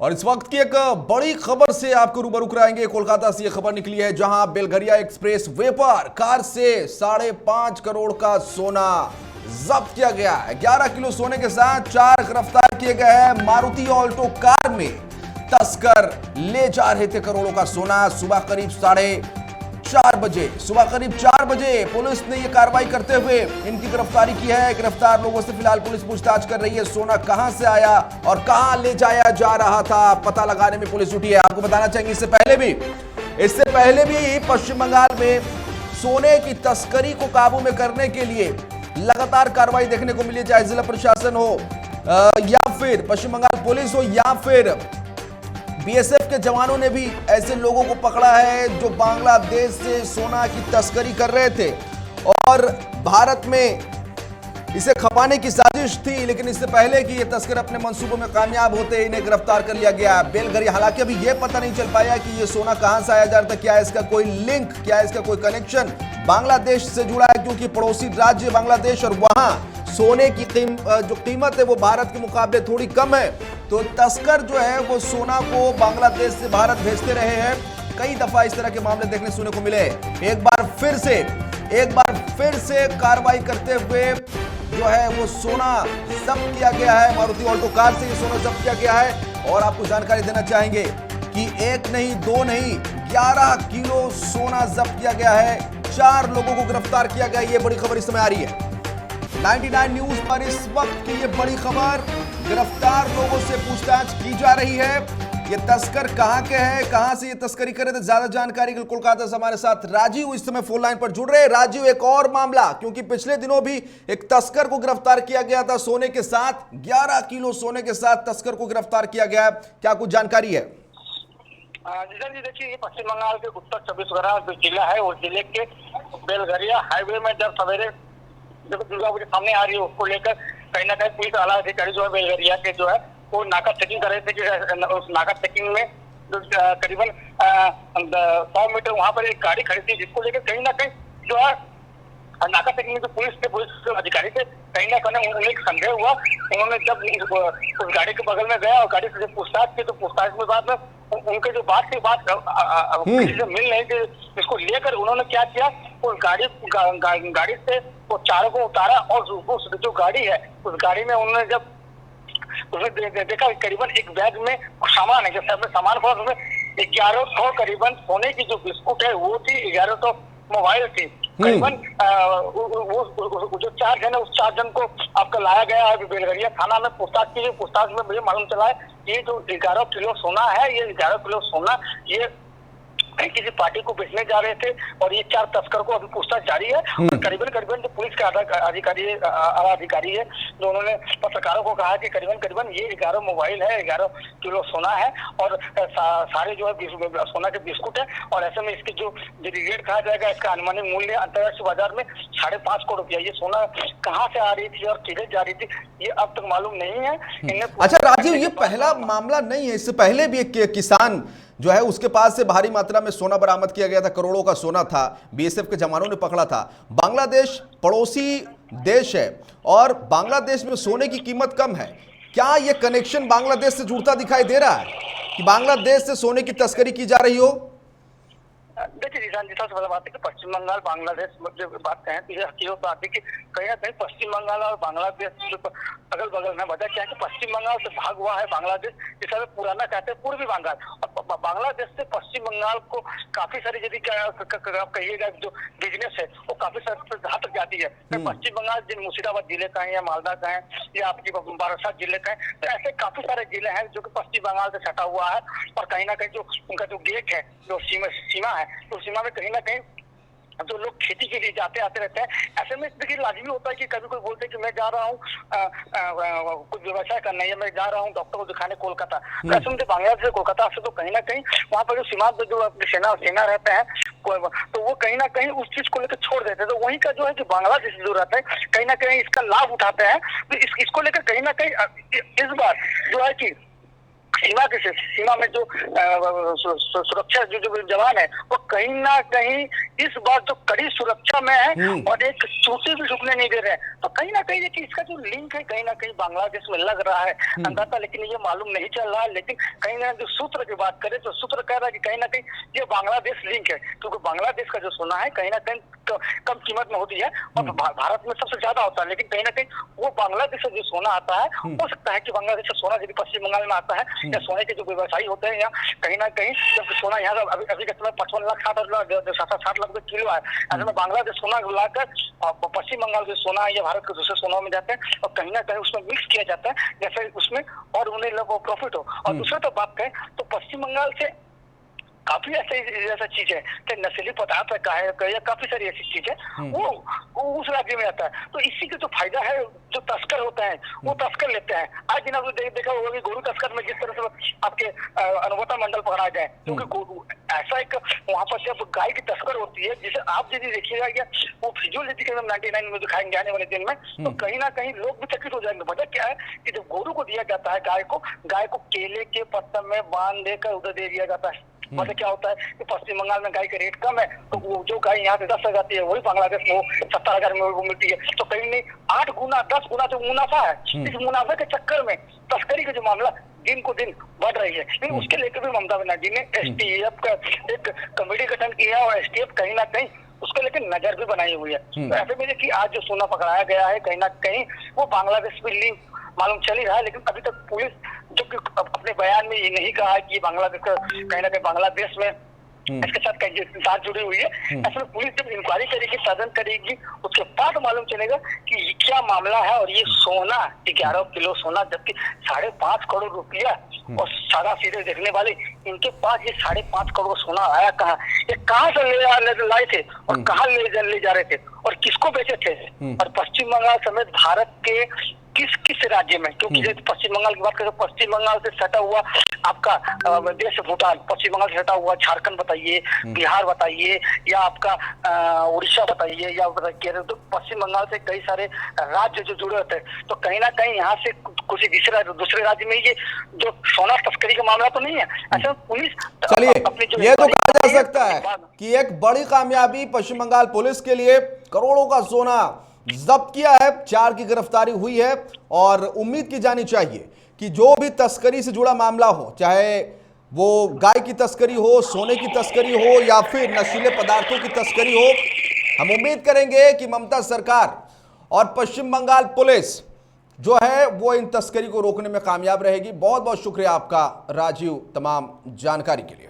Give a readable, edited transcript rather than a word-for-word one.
और इस वक्त की एक बड़ी खबर से आपको रूबरू कराएंगे। कोलकाता से यह खबर निकली है, जहां बेलघरिया एक्सप्रेस वे पर कार से 5.5 करोड़ का सोना जब्त किया गया है। 11 किलो सोने के साथ 4 गिरफ्तार किए गए हैं। मारुति ऑल्टो कार में तस्कर ले जा रहे थे करोड़ों का सोना। सुबह करीब 4 बजे पुलिस ने यह कार्रवाई करते हुए इनकी गिरफ्तारी की है। गिरफ्तार लोगों से फिलहाल पुलिस पूछताछ कर रही है। सोना कहां से आया और कहां ले जाया जा रहा था, पता लगाने में पुलिस जुटी है। आपको बताना चाहेंगे इससे पहले भी पश्चिम बंगाल में सोने की तस्करी को काबू में करने के लिए लगातार कार्रवाई देखने को मिली, चाहे जिला प्रशासन हो या फिर पश्चिम बंगाल पुलिस हो या फिर बीएसएफ के जवानों ने भी ऐसे लोगों को पकड़ा है जो बांग्लादेश से सोना की तस्करी कर रहे थे और भारत में इसे खपाने की साजिश थी। लेकिन इससे पहले कि ये तस्कर अपने मंसूबों में कामयाब होते इन्हें गिरफ्तार कर लिया गया बेलघरिया। हालांकि अभी यह पता नहीं चल पाया कि ये सोना कहां से आया जा रहा था, क्या इसका कोई लिंक, क्या इसका कोई कनेक्शन बांग्लादेश से जुड़ा है, क्योंकि पड़ोसी राज्य बांग्लादेश और वहां सोने की जो कीमत है वो भारत के मुकाबले थोड़ी कम है। तो तस्कर जो है वो सोना को बांग्लादेश से भारत भेजते रहे हैं। कई दफा इस तरह के मामले देखने सुनने को मिले। एक बार फिर से कार्रवाई करते हुए जो है वो सोना जब्त किया गया है। मारुति ऑल्टो कार से ये सोना जब्त किया गया है। और आपको जानकारी देना चाहेंगे कि 1 नहीं 2 नहीं 11 किलो सोना जब्त किया गया है। 4 लोगों को गिरफ्तार किया गया। ये बड़ी खबर इस समय आ रही है 99 न्यूज पर। इस वक्त की ये बड़ी खबर, गिरफ्तार लोगों से पूछताछ की जा रही है। ये तस्कर कहां के हैं, कहां से ये तस्करी कर रहे थे, ज्यादा जानकारी के लिए कोलकाता से हमारे साथ राजीव इस समय फोन लाइन पर जुड़ रहे हैं। राजीव, एक और मामला, क्योंकि पिछले दिनों भी एक तस्कर को गिरफ्तार किया गया था सोने के साथ, 11 किलो सोने के साथ तस्कर को गिरफ्तार किया गया। क्या कुछ जानकारी है? जी देखिए, ये पश्चिम बंगाल के उत्तर 24 जो जिला है, उस जिले के बेलघरिया हाईवे में जब सवेरे जब दुर्गा पूजा सामने आ रही है, उसको लेकर कहीं ना कहीं पुलिस आला अधिकारी जो है बेलघरिया के जो है वो नाका चेकिंग कर रहे थे कि उस नाका चेकिंग में जो करीबन 100 मीटर वहां पर एक गाड़ी खड़ी थी, जिसको लेकर कहीं ना कहीं जो है नाका चेकिंग में जो पुलिस अधिकारी थे, कहीं ना कहीं उन्हें एक संदेह हुआ। उन्होंने जब उस गाड़ी के बगल में गया और गाड़ी से जब पूछताछ की, तो पूछताछ में बाद में उनके जो बात किसी से मिल नहीं थी, इसको लेकर उन्होंने क्या किया, उस गाड़ी से वो चारों को उतारा और उस जो गाड़ी है उस गाड़ी में उन्होंने जब उसने देखा करीबन एक बैग में सामान है, जैसे अपने सामान को उसमें 1100 करीबन सोने की जो बिस्कुट है वो थी, 1100 मोबाइल थी करीबन। वो जो 4 जन है उस 4 जन को आपका लाया गया है बेलघरिया थाना में। पूछताछ की, पूछताछ में मुझे मालूम चला है ये जो 11 किलो सोना है, ये 11 किलो सोना ये किसी पार्टी को बेचने जा रहे थे और ये 4 तस्कर को अभी पूछताछ जारी है। करीबन जो पुलिस का अधिकारी है जो उन्होंने पत्रकारों को कहा कि करीबन ये 11 मोबाइल है, 11 किलो सोना है और सारे जो है सोना के बिस्कुट है। और ऐसे में इसकी जो रेट कहा जाएगा, इसका अनुमानित मूल्य अंतर्राष्ट्रीय बाजार में 5.5 करोड़ रुपया। ये सोना कहाँ से आ रही थी और किधर जा रही थी ये अब तक मालूम नहीं है। अच्छा राजीव, ये पहला मामला नहीं है, इससे पहले भी एक किसान जो है उसके पास से भारी मात्रा में सोना बरामद किया गया था, करोड़ों का सोना था, बीएसएफ के जवानों ने पकड़ा था। बांग्लादेश पड़ोसी देश है और बांग्लादेश में सोने की कीमत कम है। क्या यह कनेक्शन बांग्लादेश से जुड़ता दिखाई दे रहा है कि बांग्लादेश से सोने की तस्करी की जा रही हो? देखिए निशान जी, सबसे बड़ा बात है कि पश्चिम बंगाल बांग्लादेश जो बात कहें तो यह हकीकत बात है कि कहीं ना कहीं पश्चिम बंगाल और बांग्लादेश जो अगल बगल में वजह क्या है कि पश्चिम बंगाल से भाग हुआ है बांग्लादेश, जिसे पुराना कहते हैं पूर्वी बंगाल। और बांग्लादेश से पश्चिम बंगाल को काफी सारी यदि कहिएगा जो बिजनेस है वो काफी सारी जहाँ तक जाती है। पश्चिम बंगाल जिन मुर्शिदाबाद जिले का है या मालदा का है या आपकी बारासात जिले का है, तो ऐसे काफी सारे जिले हैं जो कि पश्चिम बंगाल से सटा हुआ है। और कहीं ना कहीं जो उनका जो गेट है, जो सीमा है, तो सीमा में कहीं ना कहीं जो लोग खेती के लिए जाते आते रहते हैं। ऐसे में देखिए लाजमी होता है कि कभी कोई बोलते हैं कि मैं जा रहा हूँ कुछ व्यवसाय करना है या मैं जा रहा हूँ डॉक्टर को दिखाने कोलकाता। ऐसे में बांग्लादेश से कोलकाता से तो कहीं ना कहीं वहाँ पर जो सीमांत जो सेना रहते हैं तो वो कहीं ना कहीं उस चीज को लेकर छोड़ देते हैं। तो वहीं का जो है जो बांग्लादेश जो रहता है कहीं ना कहीं इसका लाभ उठाते हैं। तो इसको लेकर कहीं ना कहीं इस बार जो है कि सीमा में जो सुरक्षा जो जवान है वो कहीं ना कहीं इस बार जो कड़ी सुरक्षा में है और एक चूटी भी रुकने नहीं दे रहे हैं। तो कहीं ना कहीं देखिए इसका जो लिंक है कहीं ना कहीं बांग्लादेश में लग रहा है अंदाजा, लेकिन ये मालूम नहीं चल रहा है। लेकिन कहीं ना जो सूत्र की बात करें तो सूत्र कह रहा है कि कहीं ना कहीं ये बांग्लादेश लिंक है, क्योंकि बांग्लादेश का जो सोना है कहीं ना कहीं कम कीमत में होती है और भारत में सबसे ज्यादा होता है, लेकिन कहीं ना कहीं वो बांग्लादेश से जो सोना आता है हो सकता है कि बांग्लादेश से सोना यदि पश्चिम बंगाल में आता है या सोने के जो व्यवसायी होते हैं या कहीं ना कहीं जब सोना यहाँ अभी के समय 55 लाख 60 लाख किलो है, ऐसे में बांग्लादेश सोना लाकर पश्चिम बंगाल से सोना या भारत के दूसरे सोना में जाते हैं और कहीं ना कहीं उसमें मिक्स किया जाता है जैसे उसमें और उन्हें प्रॉफिट हो। और दूसरा तो बात करें तो पश्चिम बंगाल से काफी ऐसा चीज है कि नशीली पदार्थ है या काफी सारी ऐसी चीज है वो उस राज्य में आता है। तो इसी के जो फायदा है जो तस्कर होते हैं वो तस्कर लेते हैं। आज दिन आपने देखा होगा कि गोरू तस्कर में जिस तरह से आपके अनुवता मंडल पकड़ा जाए, क्योंकि ऐसा एक वहाँ पर जब गाय की तस्कर होती है जिसे आप यदि देखिएगा या वो फिजूल यदि 99 में दिखाएंगे आने वाले दिन में, तो कहीं ना कहीं लोग भी चकित हो जाएंगे। वजह क्या है कि जब गोरू को दिया जाता है गाय को केले के पत्तम में बांध देकर उधर दे दिया जाता है। मतलब क्या होता है कि पश्चिम बंगाल में गाय का रेट कम है तो वो जो गाय यहाँ से 10 जाती है वही बांग्लादेश में 70,000 में वो मिलती है। तो कहीं नहीं 8 गुना 10 गुना जो मुनाफा है, इस मुनाफे के चक्कर में तस्करी का जो मामला दिन को दिन बढ़ रही है। लेकिन उसके लेकर भी ममता बनर्जी ने एसटीएफ का एक कमेटी गठन किया और एसटीएफ कहीं ना कहीं उसको लेकर नजर भी बनाई हुई है। तो ऐसे में कि आज जो सोना पकड़ाया गया है कहीं ना कहीं वो बांग्लादेश में लिंक मालूम चल ही रहा है, लेकिन अभी तक पुलिस जो कि अपने बयान में ये नहीं कहा है कि बांग्लादेश कहीं ना कहीं बांग्लादेश में इसके साथ कई साथ जुड़ी हुई है। ऐसे में पुलिस जब इंक्वायरी करेगी, तदन करेगी, उसके बाद मालूम चलेगा कि ये क्या मामला है। और ये सोना 11 किलो सोना, जबकि 5.5 करोड़ रुपया और सादा सीधे देखने वाले इनके पास ये 5.5 करोड़ सोना आया कहाँ, ये कहाँ से लाए थे और कहाँ ले जा रहे थे और किसको बेचे थे। और पश्चिम बंगाल समेत भारत के किस राज्य में, क्योंकि पश्चिम बंगाल की बात करें तो पश्चिम बंगाल से सटा हुआ आपका देश भूटान, पश्चिम बंगाल से सटा हुआ झारखंड बताइए, बिहार बताइए या आपका उड़ीसा बताइए या केरल, तो पश्चिम बंगाल से कई सारे राज्य जो जुड़े होते हैं। तो कहीं ना कहीं यहाँ से कुछ दूसरे राज्य में ये जो सोना तस्करी का मामला तो नहीं है। ऐसा पुलिस चलिए ये तो कहा जा सकता है कि एक बड़ी कामयाबी पश्चिम बंगाल पुलिस के लिए, करोड़ों का सोना जब्त किया है, 4 की गिरफ्तारी हुई है और उम्मीद की जानी चाहिए कि जो भी तस्करी से जुड़ा मामला हो, चाहे वो गाय की तस्करी हो, सोने की तस्करी हो या फिर नशीले पदार्थों की तस्करी हो, हम उम्मीद करेंगे कि ममता सरकार और पश्चिम बंगाल पुलिस जो है वो इन तस्करी को रोकने में कामयाब रहेगी। बहुत बहुत शुक्रिया आपका राजीव तमाम जानकारी के लिए।